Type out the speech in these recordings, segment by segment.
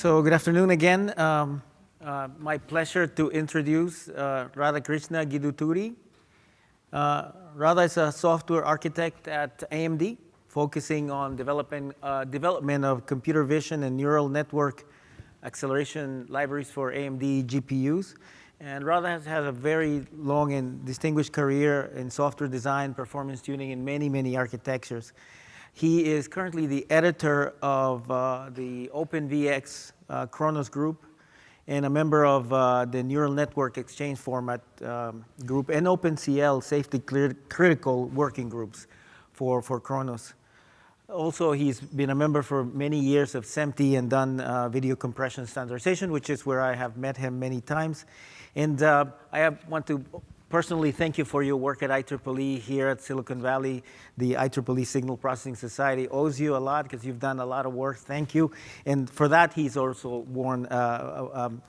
So good afternoon again. My pleasure to introduce Radhakrishna Giduthuri. Radha is a software architect at AMD, focusing on development of computer vision and neural network acceleration libraries for AMD GPUs. And Radha has had a very long and distinguished career in software design, performance tuning, and many architectures. He is currently the editor of the OpenVX Kronos group and a member of the Neural Network Exchange Format group and OpenCL safety critical working groups for Kronos. Also, he's been a member for many years of SMPTE and done video compression standardization, which is where I have met him many times. And want to personally thank you for your work at IEEE here at Silicon Valley. The IEEE Signal Processing Society owes you a lot because you've done a lot of work. Thank you. And for that, he's also won an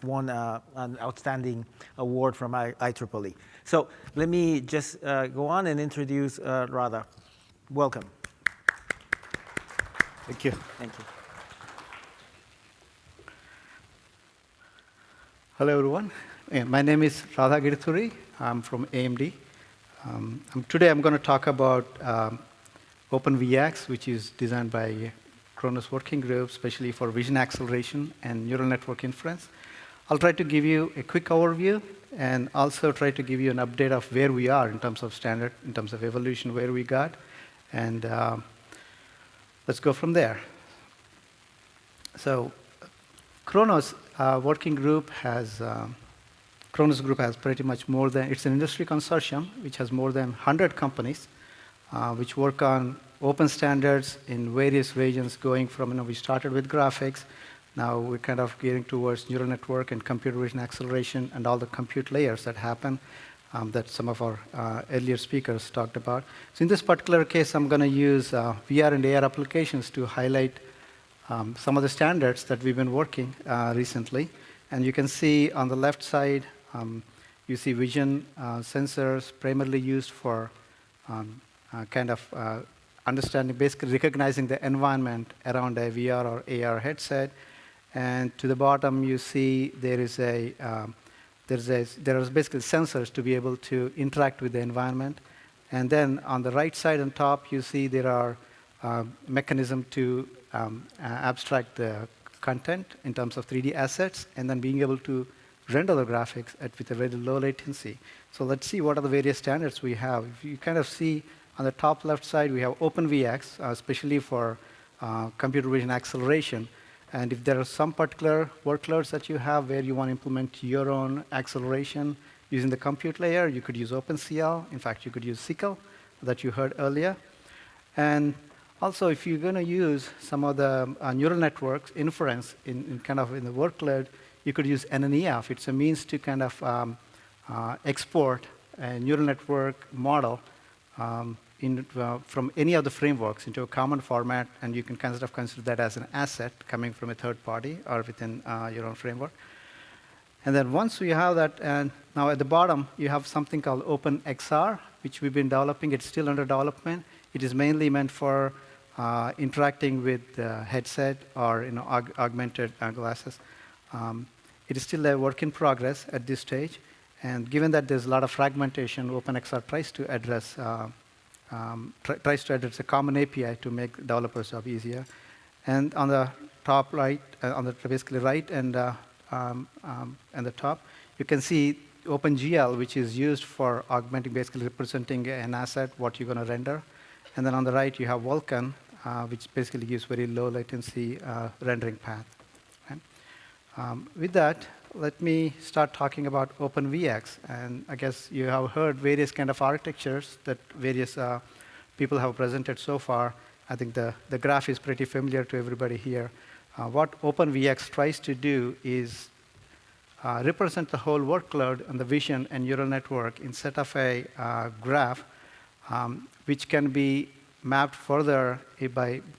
outstanding award from IEEE. So let me just go on and introduce Radha. Welcome. Thank you. Thank you. Hello, everyone. My name is Radha Giduthuri. I'm from AMD. Today, I'm going to talk about OpenVX, which is designed by Kronos Working Group, especially for vision acceleration and neural network inference. I'll try to give you a quick overview and also try to give you an update of where we are in terms of standard, in terms of evolution, where we got. And let's go from there. So Kronos Working Group has Kronos Group has pretty much more than, it's an industry consortium which has more than 100 companies which work on open standards in various regions going from, we started with graphics, now we're kind of gearing towards neural network and computer vision acceleration and all the compute layers that happen that some of our earlier speakers talked about. So in this particular case, I'm going to use VR and AR applications to highlight some of the standards that we've been working recently. And you can see on the left side, you see vision sensors primarily used for understanding, basically recognizing the environment around a VR or AR headset. And to the bottom, you see there are basically sensors to be able to interact with the environment. And then on the right side on top, you see there are mechanisms to abstract the content in terms of 3D assets, and then being able to render the graphics with a very low latency. So let's see what are the various standards we have. If you kind of see on the top left side, we have OpenVX, especially for computer vision acceleration. And if there are some particular workloads that you have where you want to implement your own acceleration using the compute layer, you could use OpenCL. In fact, you could use SYCL that you heard earlier. And also, if you're going to use some of the neural networks inference in the workload, you could use NNEF. It's a means to kind of export a neural network model from any of the frameworks into a common format, and you can kind of consider that as an asset coming from a third party or within your own framework. And then once we have that, and now at the bottom, you have something called OpenXR, which we've been developing. It's still under development. It is mainly meant for interacting with the headset or augmented glasses. It is still a work in progress at this stage. And given that there's a lot of fragmentation, OpenXR tries to address a common API to make developers' job easier. And on the top right, basically right and the top, you can see OpenGL, which is used for augmenting, basically representing an asset, what you're going to render. And then on the right, you have Vulkan, which basically gives very low latency rendering path. Okay. With that, let me start talking about OpenVX. And I guess you have heard various kind of architectures that various people have presented so far. I think the graph is pretty familiar to everybody here. What OpenVX tries to do is represent the whole workload on the vision and neural network instead of a graph, which can be mapped further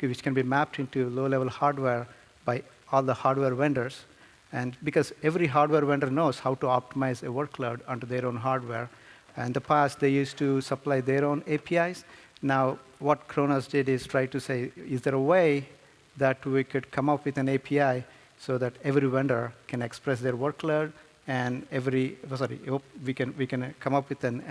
which can be mapped into low-level hardware by all the hardware vendors. And because every hardware vendor knows how to optimize a workload onto their own hardware. In the past, they used to supply their own APIs. Now, what Kronos did is try to say, is there a way that we could come up with an API so that every vendor can express their workload, and we can come up with an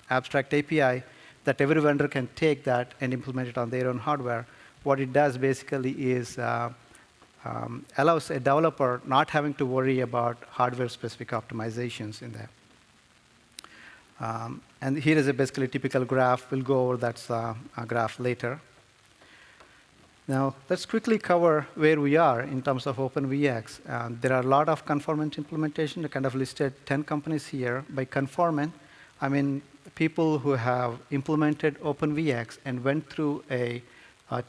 abstract API that every vendor can take that and implement it on their own hardware. What it does basically is allows a developer not having to worry about hardware-specific optimizations in there. And here is basically a typical graph. We'll go over that graph later. Now, let's quickly cover where we are in terms of OpenVX. There are a lot of conformant implementation. I kind of listed 10 companies here. By conformant, I mean people who have implemented OpenVX and went through a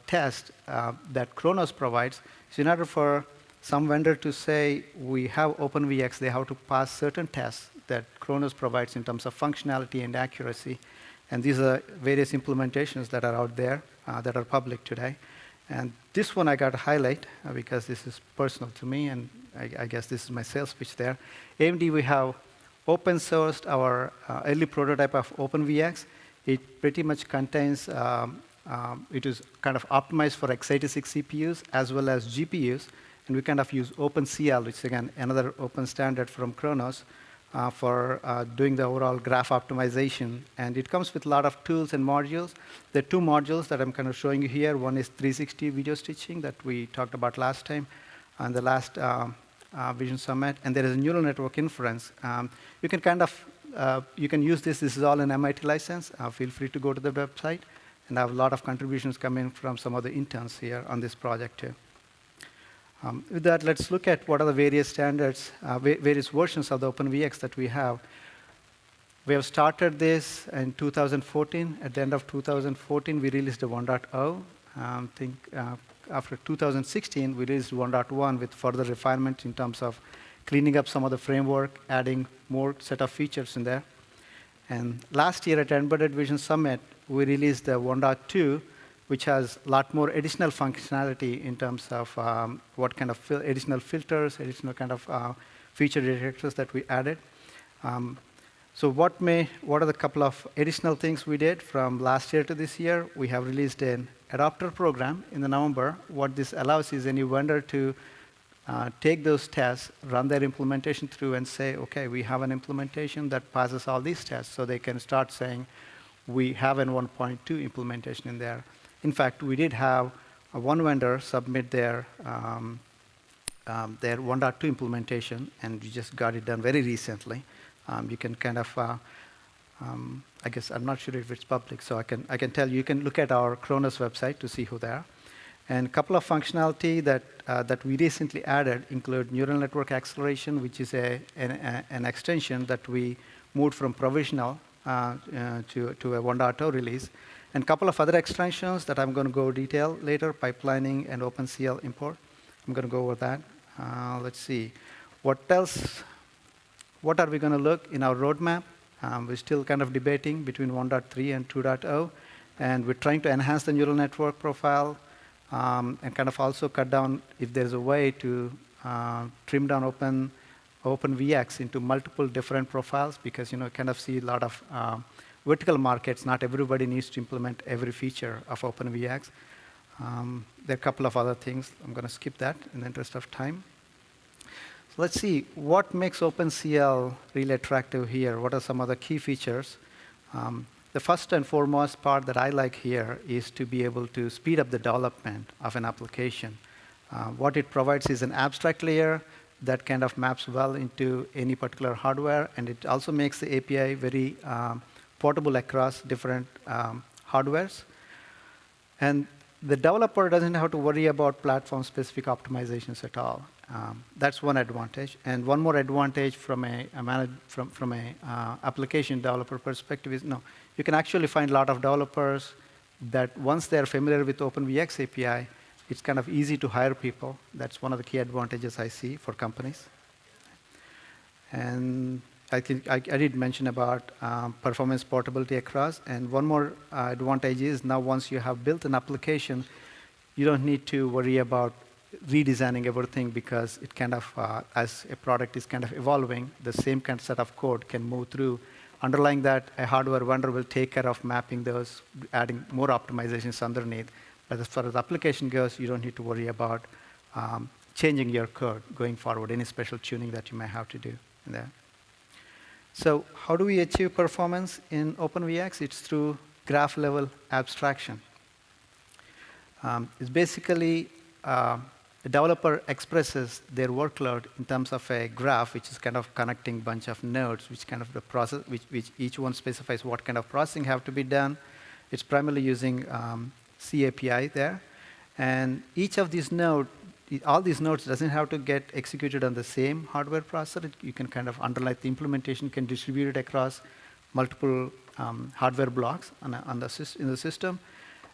test that Kronos provides. So in order for some vendor to say we have OpenVX, they have to pass certain tests that Kronos provides in terms of functionality and accuracy. And these are various implementations that are out there that are public today. And this one I got to highlight because this is personal to me, and I guess this is my sales pitch there. AMD, we have open sourced our early prototype of OpenVX. It pretty much contains, it is kind of optimized for x86 CPUs as well as GPUs. And we kind of use OpenCL, which is again another open standard from Kronos, for doing the overall graph optimization. And it comes with a lot of tools and modules. There are two modules that I'm kind of showing you here. One is 360 video stitching that we talked about last time on the last Vision Summit. And there is a neural network inference. You can kind of, you can use this. This is all an MIT license. Feel free to go to the website. And I have a lot of contributions coming from some of the interns here on this project too. With that, let's look at what are the various standards, various versions of the OpenVX that we have. We have started this in 2014. At the end of 2014, we released the 1.0. I think after 2016, we released 1.1 with further refinement in terms of cleaning up some of the framework, adding more set of features in there. And last year at Embedded Vision Summit, we released the 1.2, which has a lot more additional functionality in terms of what kind of additional filters, additional kind of feature detectors that we added. So what are the couple of additional things we did from last year to this year? We have released an adopter program in the November. What this allows is any vendor to take those tests, run their implementation through, and say, OK, we have an implementation that passes all these tests. So they can start saying, we have an 1.2 implementation in there. In fact, we did have one vendor submit their 1.2 implementation, and we just got it done very recently. You can kind of, I guess I'm not sure if it's public, so I can tell you. You can look at our Kronos website to see who they are. And a couple of functionality that we recently added include neural network acceleration, which is an extension that we moved from provisional to a 1.0 release. And a couple of other extensions that I'm going to go detail later, pipelining and OpenCL import. I'm going to go over that. Let's see. What else? What are we going to look in our roadmap? We're still kind of debating between 1.3 and 2.0. And we're trying to enhance the neural network profile and kind of also cut down if there's a way to trim down OpenVX into multiple different profiles, because kind of see a lot of vertical markets. Not everybody needs to implement every feature of OpenVX. There are a couple of other things. I'm going to skip that in the interest of time. So let's see what makes OpenCL really attractive here. What are some of the key features? The first and foremost part that I like here is to be able to speed up the development of an application. What it provides is an abstract layer that kind of maps well into any particular hardware, and it also makes the API very portable across different hardwares. And the developer doesn't have to worry about platform-specific optimizations at all. That's one advantage. And one more advantage from a application developer perspective is, you can actually find a lot of developers that once they're familiar with OpenVX API, it's kind of easy to hire people. That's one of the key advantages I see for companies. And I think I did mention about performance portability across. And one more advantage is now once you have built an application, you don't need to worry about redesigning everything, because it kind of, as a product is kind of evolving, the same kind of set of code can move through. Underlying that, a hardware vendor will take care of mapping those, adding more optimizations underneath. But as far as the application goes, you don't need to worry about changing your code going forward, any special tuning that you may have to do in there. So how do we achieve performance in OpenVX? It's through graph level abstraction. It's basically the developer expresses their workload in terms of a graph, which is kind of connecting bunch of nodes, which kind of the process, which each one specifies what kind of processing have to be done. It's primarily using C API there. And each of these nodes, all these nodes doesn't have to get executed on the same hardware processor. You can kind of underline the implementation, can distribute it across multiple hardware blocks in the system.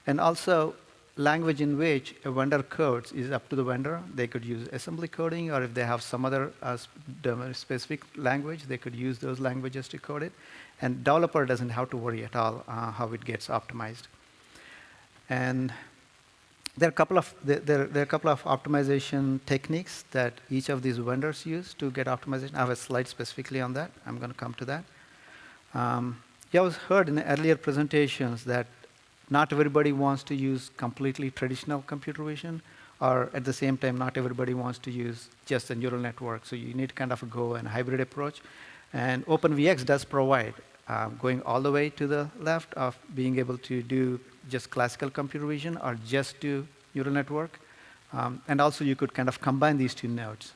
And also, language in which a vendor codes is up to the vendor. They could use assembly coding, or if they have some other specific language, they could use those languages to code it. And developer doesn't have to worry at all how it gets optimized. And there are a couple of optimization techniques that each of these vendors use to get optimization. I have a slide specifically on that. I'm going to come to that. You have heard in earlier presentations that not everybody wants to use completely traditional computer vision, or at the same time, not everybody wants to use just a neural network. So you need to kind of go in a hybrid approach. And OpenVX does provide, going all the way to the left, of being able to do just classical computer vision or just do neural network. And also, you could kind of combine these two nodes.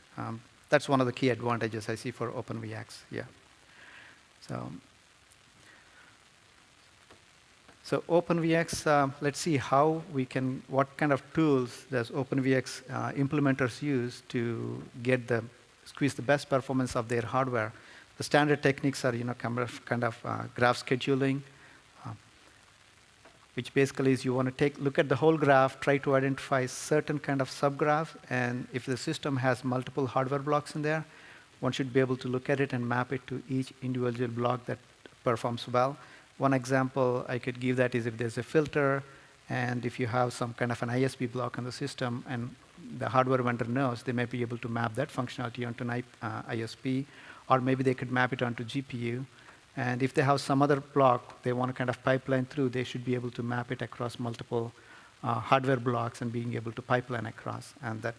That's one of the key advantages I see for OpenVX. Yeah. So OpenVX, let's see how we can, what kind of tools does OpenVX implementers use to get squeeze the best performance of their hardware. The standard techniques are, kind of graph scheduling, which basically is you want to look at the whole graph, try to identify certain kind of subgraph, and if the system has multiple hardware blocks in there, one should be able to look at it and map it to each individual block that performs well. One example I could give that is if there's a filter, and if you have some kind of an ISP block on the system, and the hardware vendor knows, they may be able to map that functionality onto an ISP, or maybe they could map it onto GPU. And if they have some other block they want to kind of pipeline through, they should be able to map it across multiple hardware blocks and being able to pipeline across. And that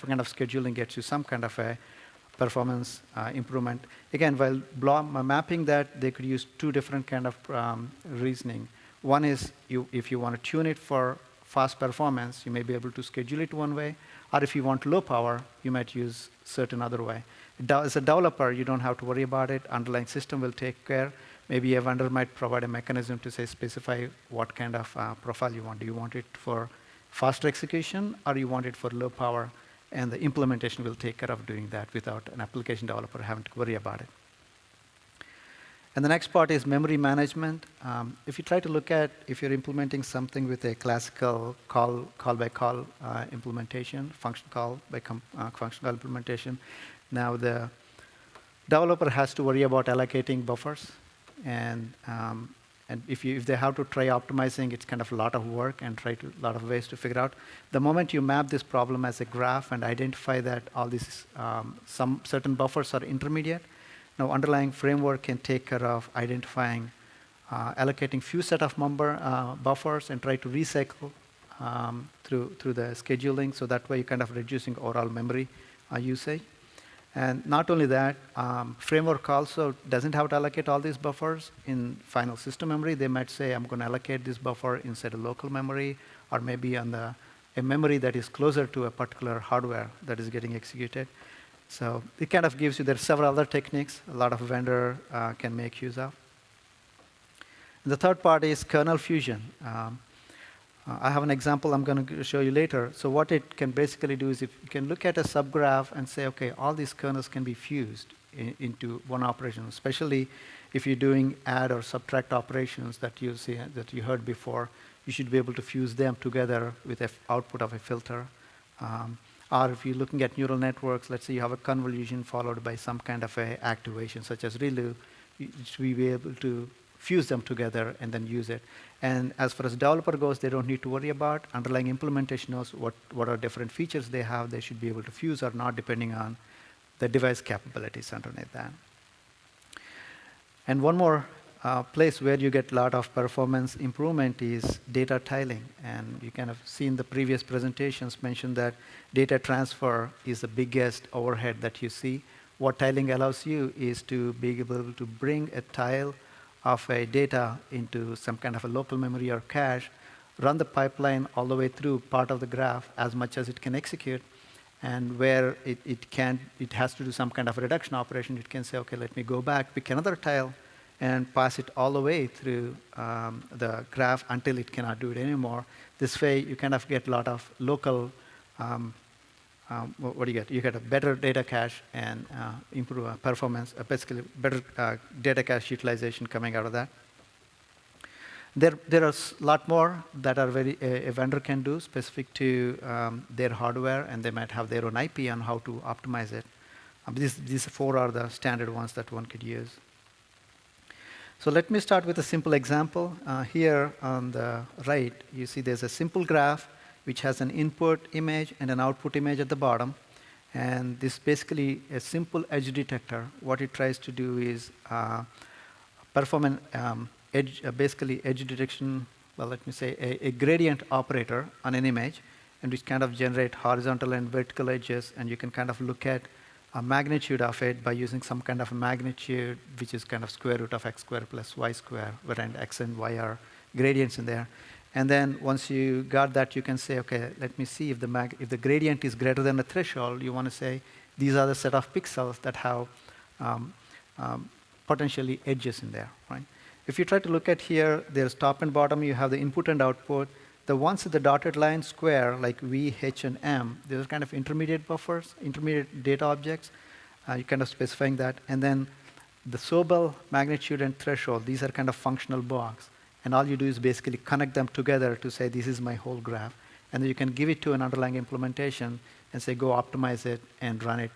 kind of scheduling gets you some kind of a performance improvement. Again, while mapping that, they could use two different kind of reasoning. One is if you want to tune it for fast performance, you may be able to schedule it one way, or if you want low power, you might use certain other way. As a developer, you don't have to worry about it. Underlying system will take care. Maybe a vendor might provide a mechanism to say specify what kind of profile you want. Do you want it for faster execution, or you want it for low power? And the implementation will take care of doing that without an application developer having to worry about it. And the next part is memory management. If you try to look at, if you're implementing something with a classical call-by-call implementation, function call by function call implementation, now the developer has to worry about allocating buffers. And if they have to try optimizing, it's kind of a lot of work and a lot of ways to figure out. The moment you map this problem as a graph and identify that all these some certain buffers are intermediate, now underlying framework can take care of identifying, allocating few set of buffers and try to recycle through the scheduling. So that way you're kind of reducing overall memory usage. And not only that, framework also doesn't have to allocate all these buffers in final system memory. They might say, I'm going to allocate this buffer inside a local memory, or maybe on a memory that is closer to a particular hardware that is getting executed. So it kind of gives you, there are several other techniques a lot of vendor can make use of. And the third part is kernel fusion. I have an example I'm going to show you later. So what it can basically do is if you can look at a subgraph and say, okay, all these kernels can be fused into one operation, especially if you're doing add or subtract operations that you see, that you heard before, you should be able to fuse them together with an output of a filter. Or if you're looking at neural networks, let's say you have a convolution followed by some kind of a activation, such as ReLU, you should be able to fuse them together and then use it. And as far as developer goes, they don't need to worry about. Underlying implementation knows what are different features they have. They should be able to fuse or not, depending on the device capabilities underneath that. And one more place where you get a lot of performance improvement is data tiling. And you kind of see in the previous presentations mentioned that data transfer is the biggest overhead that you see. What tiling allows you is to be able to bring a tile of a data into some kind of a local memory or cache, run the pipeline all the way through part of the graph as much as it can execute, and where it has to do some kind of a reduction operation, it can say, okay, let me go back, pick another tile, and pass it all the way through the graph until it cannot do it anymore. This way, you kind of get a lot of local, what do you get? You get a better data cache and improve performance, basically better data cache utilization coming out of that. There are a lot more that are a vendor can do specific to their hardware, and they might have their own IP on how to optimize it. These four are the standard ones that one could use. So let me start with a simple example. Here on the right, you see there's a simple graph which has an input image and an output image at the bottom. And this is basically a simple edge detector. What it tries to do is perform an basically edge detection, well, let me say a gradient operator on an image, and which kind of generate horizontal and vertical edges, and you can kind of look at a magnitude of it by using some kind of a magnitude, which is kind of square root of x squared plus y squared, where x and y are gradients in there. And then once you got that, you can say, okay, let me see if the gradient is greater than a threshold. You want to say these are the set of pixels that have potentially edges in there, right? If you try to look at here, there's top and bottom. You have the input and output. The ones with the dotted line square, like V, H, and M, those are kind of intermediate buffers, intermediate data objects. You're kind of specifying that. And then the Sobel, magnitude, and threshold, these are kind of functional blocks. And all you do is basically connect them together to say, this is my whole graph. And then you can give it to an underlying implementation and say, go optimize it and run it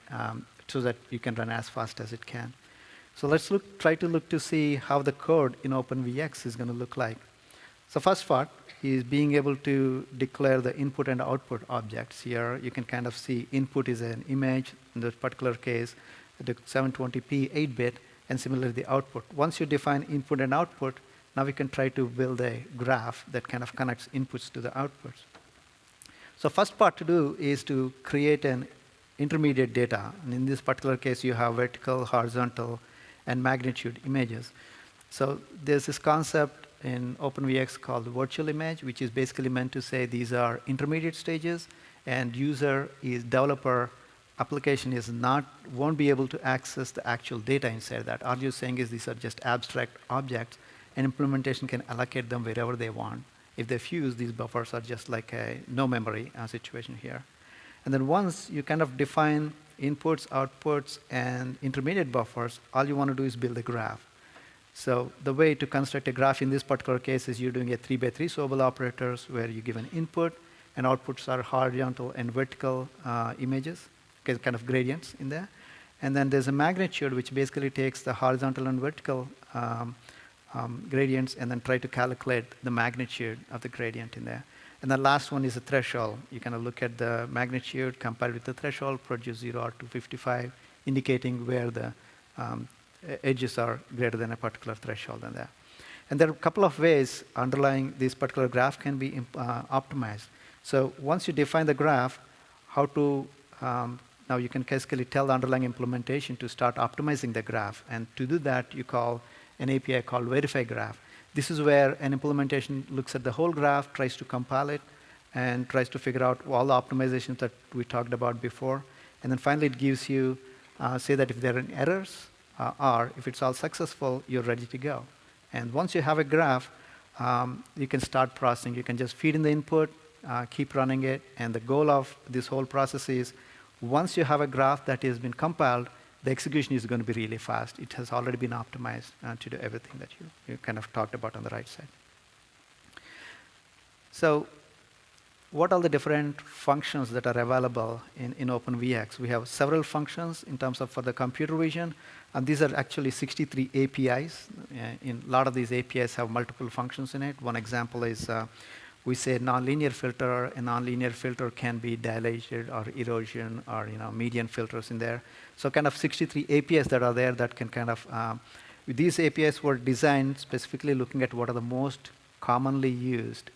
so that you can run as fast as it can. So let's try to look to see how the code in OpenVX is going to look like. So first part is being able to declare the input and output objects. Here you can kind of see input is an image, in this particular case, the 720p 8-bit, and similarly the output. Once you define input and output, now we can try to build a graph that kind of connects inputs to the outputs. So first part to do is to create an intermediate data. And in this particular case, you have vertical, horizontal, and magnitude images. So there's this concept in OpenVX called virtual image, which is basically meant to say these are intermediate stages, and developer application won't be able to access the actual data inside that. All you're saying is these are just abstract objects, and implementation can allocate them wherever they want. If they fuse, these buffers are just like a no memory situation here. And then once you kind of define inputs, outputs, and intermediate buffers, all you want to do is build a graph. So the way to construct a graph in this particular case is you're doing a 3x3 Sobel operators where you give an input, and outputs are horizontal and vertical images, kind of gradients in there. And then there's a magnitude, which basically takes the horizontal and vertical gradients and then try to calculate the magnitude of the gradient in there. And the last one is a threshold. You kind of look at the magnitude, compare with the threshold, produce 0 or 255, indicating where the edges are greater than a particular threshold in there. And there are a couple of ways underlying this particular graph can be optimized. So once you define the graph, how to, now you can basically tell the underlying implementation to start optimizing the graph. And to do that, you call an API called verify graph. This is where an implementation looks at the whole graph, tries to compile it, and tries to figure out all the optimizations that we talked about before. And then finally, it gives you, say that if there are any errors, or if it's all successful, you're ready to go. And once you have a graph, you can start processing. You can just feed in the input, keep running it, and the goal of this whole process is once you have a graph that has been compiled, the execution is going to be really fast. It has already been optimized to do everything that you kind of talked about on the right side. So what are the different functions that are available in OpenVX? We have several functions in terms of for the computer vision, and these are actually 63 APIs. A lot of these APIs have multiple functions in it. One example is we say nonlinear filter. A nonlinear filter can be dilated or erosion or median filters in there. So kind of 63 APIs that are there that can kind of These APIs were designed specifically looking at what are the most commonly used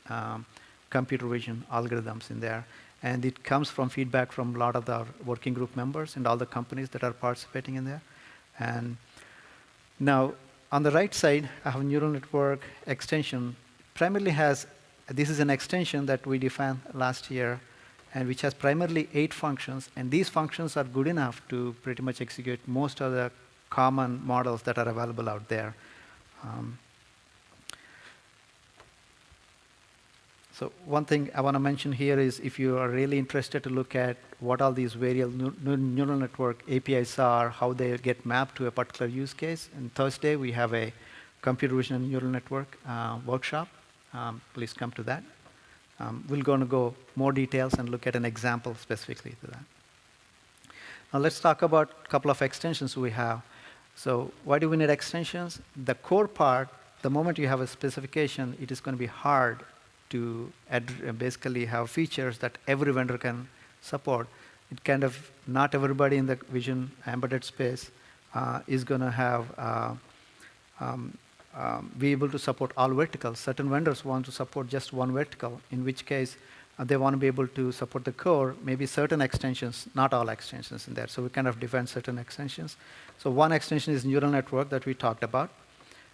computer vision algorithms in there. And it comes from feedback from a lot of the working group members and all the companies that are participating in there. And now, on the right side, I have a neural network extension. Primarily this is an extension that we defined last year, and which has primarily 8 functions. And these functions are good enough to pretty much execute most of the common models that are available out there. So one thing I want to mention here is if you are really interested to look at what all these various neural network APIs are, how they get mapped to a particular use case, and Thursday we have a computer vision and neural network workshop. Please come to that. We're going to go more details and look at an example specifically to that. Now let's talk about a couple of extensions we have. So why do we need extensions? The core part, the moment you have a specification, it is going to be hard to basically have features that every vendor can support. It kind of, not everybody in the vision embedded space is going to have, be able to support all verticals. Certain vendors want to support just one vertical, in which case they want to be able to support the core, maybe certain extensions, not all extensions in there. So we kind of define certain extensions. So one extension is neural network that we talked about.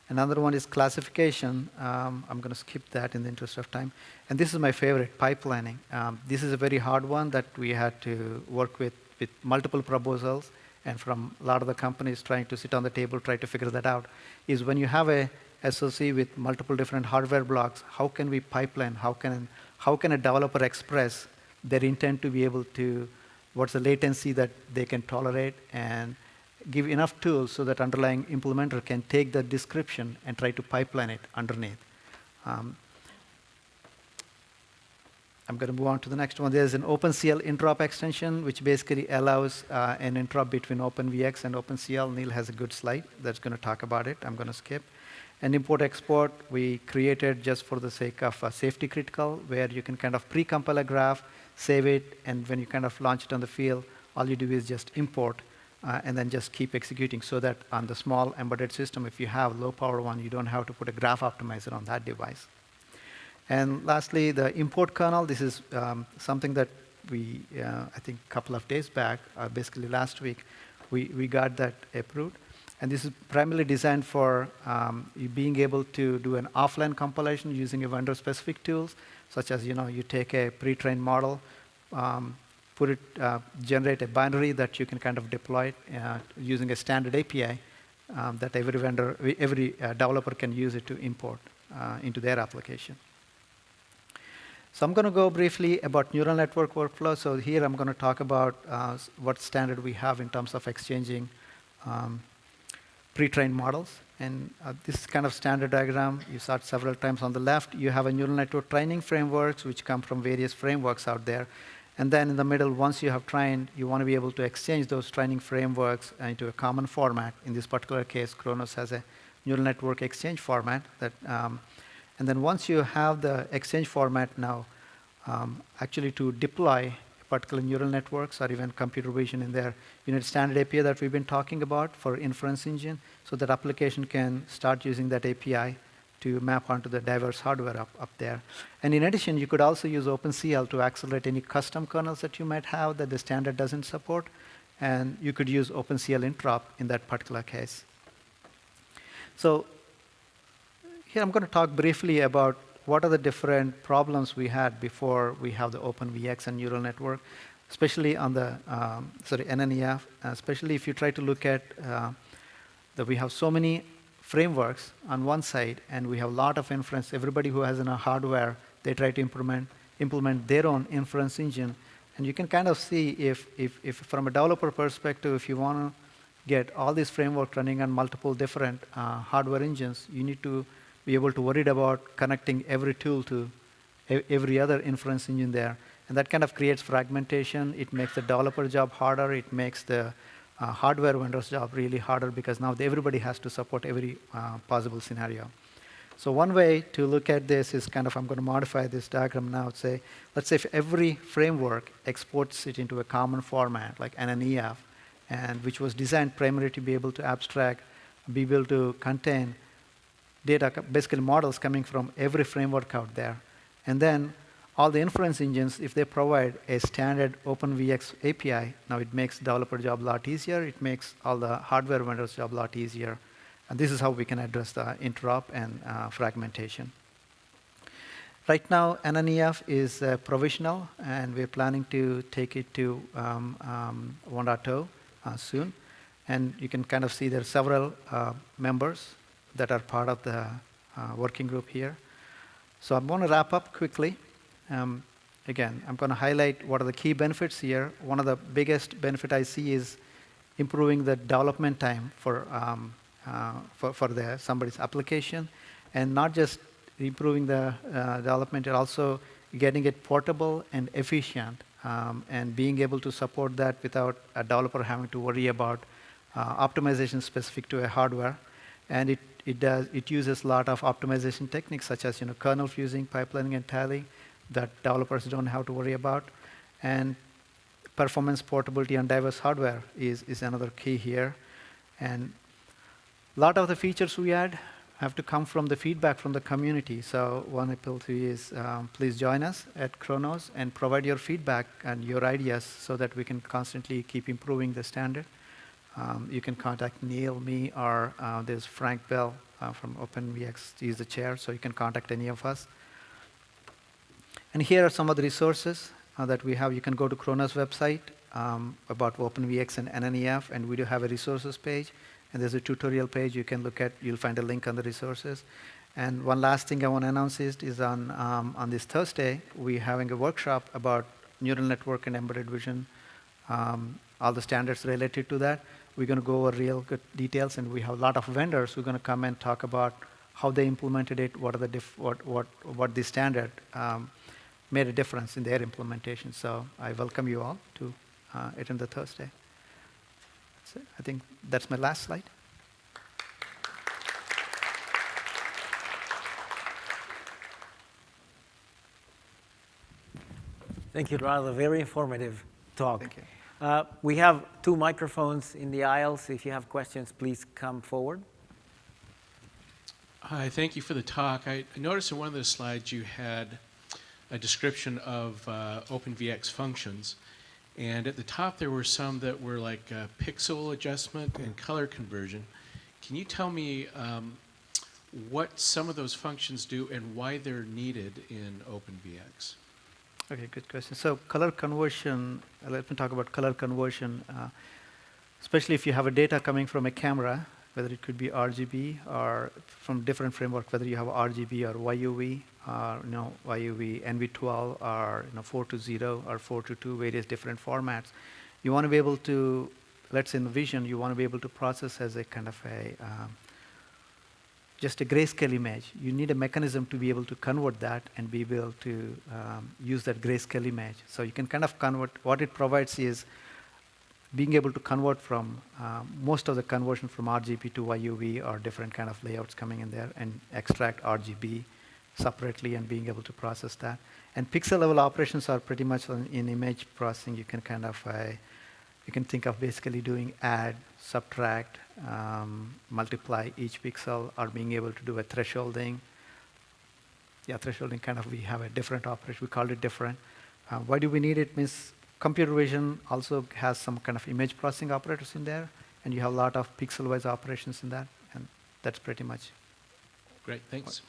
Another one is classification. I'm going to skip that in the interest of time. And this is my favorite, pipelining. This is a very hard one that we had to work with multiple proposals, and from a lot of the companies trying to sit on the table, try to figure that out, is when you have a SoC with multiple different hardware blocks, how can we pipeline? How can a developer express their intent to be able to, what's the latency that they can tolerate, and give enough tools so that underlying implementer can take the description and try to pipeline it underneath. I'm going to move on to the next one. There's an OpenCL interop extension, which basically allows an interop between OpenVX and OpenCL. Neil has a good slide that's going to talk about it. I'm going to skip. And import-export, we created just for the sake of safety critical, where you can kind of pre-compile a graph, save it, and when you kind of launch it on the field, all you do is just import, and then just keep executing, so that on the small embedded system, if you have low power one, you don't have to put a graph optimizer on that device. And lastly, the import kernel. This is something that we, I think a couple of days back, basically last week, we got that approved. And this is primarily designed for you being able to do an offline compilation using a vendor-specific tools, such as, you take a pre-trained model, put it, generate a binary that you can kind of deploy using a standard API that every developer can use it to import into their application. So I'm going to go briefly about neural network workflow. So here I'm going to talk about what standard we have in terms of exchanging pre-trained models. And this is kind of standard diagram. You saw it several times. On the left, you have a neural network training frameworks, which come from various frameworks out there. And then in the middle, once you have trained, you want to be able to exchange those training frameworks into a common format. In this particular case, Kronos has a neural network exchange format. And then once you have the exchange format now, actually to deploy particular neural networks or even computer vision in there, you need a standard API that we've been talking about for inference engine, so that application can start using that API to map onto the diverse hardware up there. And in addition, you could also use OpenCL to accelerate any custom kernels that you might have that the standard doesn't support. And you could use OpenCL interop in that particular case. So here I'm going to talk briefly about what are the different problems we had before we have the OpenVX and neural network, especially on the NNEF, especially if you try to look at that we have so many frameworks on one side, and we have a lot of inference. Everybody who has a hardware, they try to implement their own inference engine. And you can kind of see if from a developer perspective, if you want to get all these frameworks running on multiple different hardware engines, you need to be able to worry about connecting every tool to every other inference engine there. And that kind of creates fragmentation. It makes the developer job harder. It makes the hardware vendor's job really harder, because now everybody has to support every possible scenario. So one way to look at this is kind of, I'm going to modify this diagram now. Let's say if every framework exports it into a common format, like NNEF, and which was designed primarily to be able to abstract be able to contain data, basically models coming from every framework out there. And then all the inference engines, if they provide a standard OpenVX API, now it makes developer job a lot easier. It makes all the hardware vendors job a lot easier. And this is how we can address the interop and fragmentation. Right now, NNEF is provisional, and we're planning to take it to 1.0 soon. And you can kind of see there are several members that are part of the working group here. So I'm going to wrap up quickly. Again, I'm going to highlight what are the key benefits here. One of the biggest benefit I see is improving the development time for somebody's application, and not just improving the development, and also getting it portable and efficient, and being able to support that without a developer having to worry about optimization specific to a hardware. And it uses a lot of optimization techniques such as kernel fusing, pipelining, and tiling that developers don't have to worry about. And performance, portability, and diverse hardware is another key here. And a lot of the features we add have to come from the feedback from the community. So one appeal to you is please join us at Kronos and provide your feedback and your ideas so that we can constantly keep improving the standard. You can contact Neil, me, or there's Frank Bell from OpenVX. He's the chair, so you can contact any of us. And here are some of the resources that we have. You can go to Kronos website about OpenVX and NNEF, and we do have a resources page. And there's a tutorial page you can look at. You'll find a link on the resources. And one last thing I want to announce is on this Thursday, we're having a workshop about neural network and embedded vision, all the standards related to that. We're going to go over real good details, and we have a lot of vendors who are going to come and talk about how they implemented it, what are the what the standard made a difference in their implementation. So I welcome you all to attend the Thursday. So I think that's my last slide. Thank you, Radha. Very informative talk. Thank you. We have 2 microphones in the aisles. If you have questions, please come forward. Hi, thank you for the talk. I noticed in one of the slides you had a description of OpenVX functions. And at the top, there were some that were like pixel adjustment and color conversion. Can you tell me what some of those functions do and why they're needed in OpenVX? Okay, good question. So color conversion, let me talk about color conversion, especially if you have a data coming from a camera, whether it could be RGB or from different framework, whether you have RGB or YUV, YUV, NV12, or 4:0 or 4:2, various different formats. You want to be able to, let's say in vision, you want to be able to process as a kind of a just a grayscale image. You need a mechanism to be able to convert that and be able to use that grayscale image. So you can kind of convert. What it provides is being able to convert from most of the conversion from RGB to YUV or different kind of layouts coming in there, and extract RGB separately and being able to process that. And pixel level operations are pretty much in image processing. You can kind of you can think of basically doing add, subtract, multiply each pixel, or being able to do a thresholding. Yeah, thresholding kind of, we have a different operation. We called it different. Why do we need it? Means computer vision also has some kind of image processing operators in there, and you have a lot of pixel-wise operations in that, and that's pretty much. Great, thanks.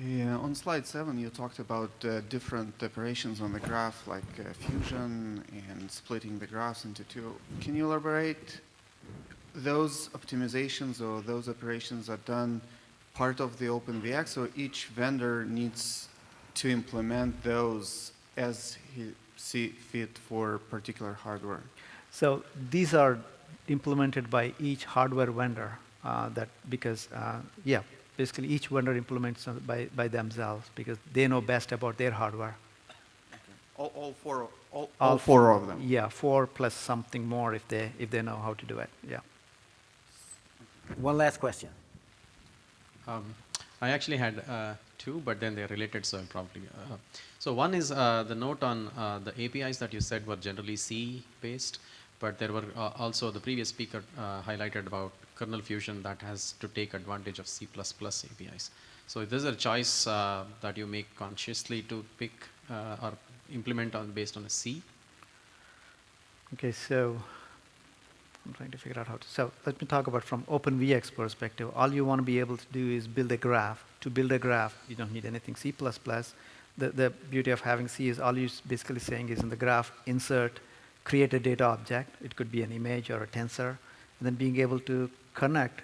Yeah, on slide 7, you talked about different operations on the graph, like fusion and splitting the graphs into 2. Can you elaborate? Those optimizations or those operations are done part of the OpenVX, or each vendor needs to implement those as he see fit for particular hardware? So these are implemented by each hardware vendor. Yeah, basically each vendor implements by themselves because they know best about their hardware. Okay. All four of them? Yeah, 4 plus something more if they know how to do it. Yeah. One last question. I actually had 2, but then they're related, so I'll probably. So one is the note on the APIs that you said were generally C-based, but there were also the previous speaker highlighted about kernel fusion that has to take advantage of C++ APIs. So this is a choice that you make consciously to pick or implement based on a C. Okay, so I'm trying to figure out how to. So let me talk about from OpenVX perspective. All you want to be able to do is build a graph. To build a graph, you don't need anything C++. The beauty of having C is all you're basically saying is in the graph, insert, create a data object. It could be an image or a tensor, and then being able to connect,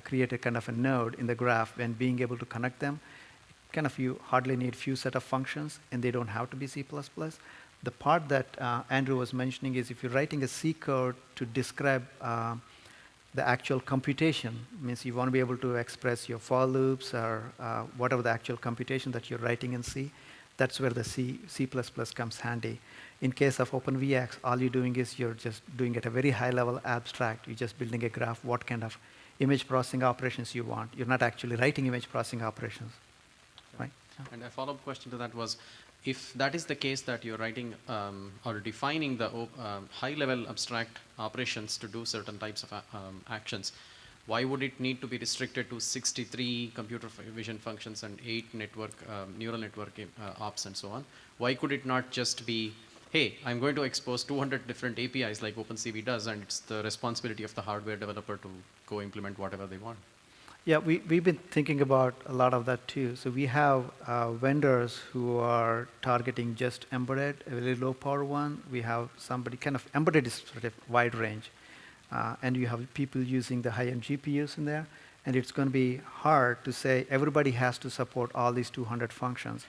create a kind of a node in the graph, and being able to connect them. Kind of you hardly need few set of functions, and they don't have to be C++. The part that Andrew was mentioning is if you're writing a C code to describe the actual computation, means you want to be able to express your for loops or whatever the actual computation that you're writing in C, that's where the C++ comes handy. In case of OpenVX, all you're doing is you're just doing at a very high level abstract. You're just building a graph, what kind of image processing operations you want. You're not actually writing image processing operations, right? And a follow-up question to that was, if that is the case that you're writing or defining the high-level abstract operations to do certain types of actions, why would it need to be restricted to 63 computer vision functions and 8 network, neural network ops and so on? Why could it not just be, hey, I'm going to expose 200 different APIs like OpenCV does, and it's the responsibility of the hardware developer to go implement whatever they want? Yeah, we've been thinking about a lot of that too. So we have vendors who are targeting just embedded, a very low power one. We have somebody kind of embedded is sort of wide range. And you have people using the high-end GPUs in there. And it's going to be hard to say everybody has to support all these 200 functions.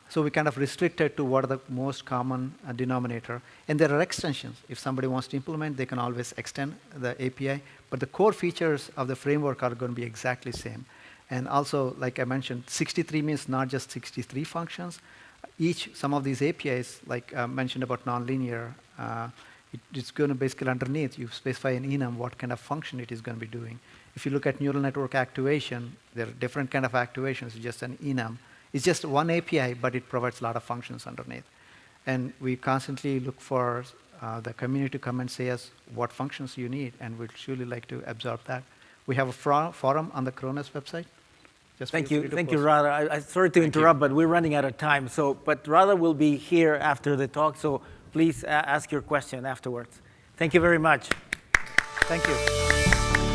So we kind of restricted to what are the most common denominator. And there are extensions. If somebody wants to implement, they can always extend the API. But the core features of the framework are going to be exactly the same. And also, like I mentioned, 63 means not just 63 functions. Some of these APIs, like I mentioned about nonlinear, it's going to basically underneath, you specify an enum what kind of function it is going to be doing. If you look at neural network activation, there are different kind of activations, just an enum. It's just one API, but it provides a lot of functions underneath. And we constantly look for the community to come and say us what functions you need, and we'd surely like to absorb that. We have a forum on the Cronus website. Just Thank feel you, free to thank you, post. Radha. Sorry to interrupt, but we're running out of time. So, but Radha will be here after the talk, so please ask your question afterwards. Thank you very much. Thank you.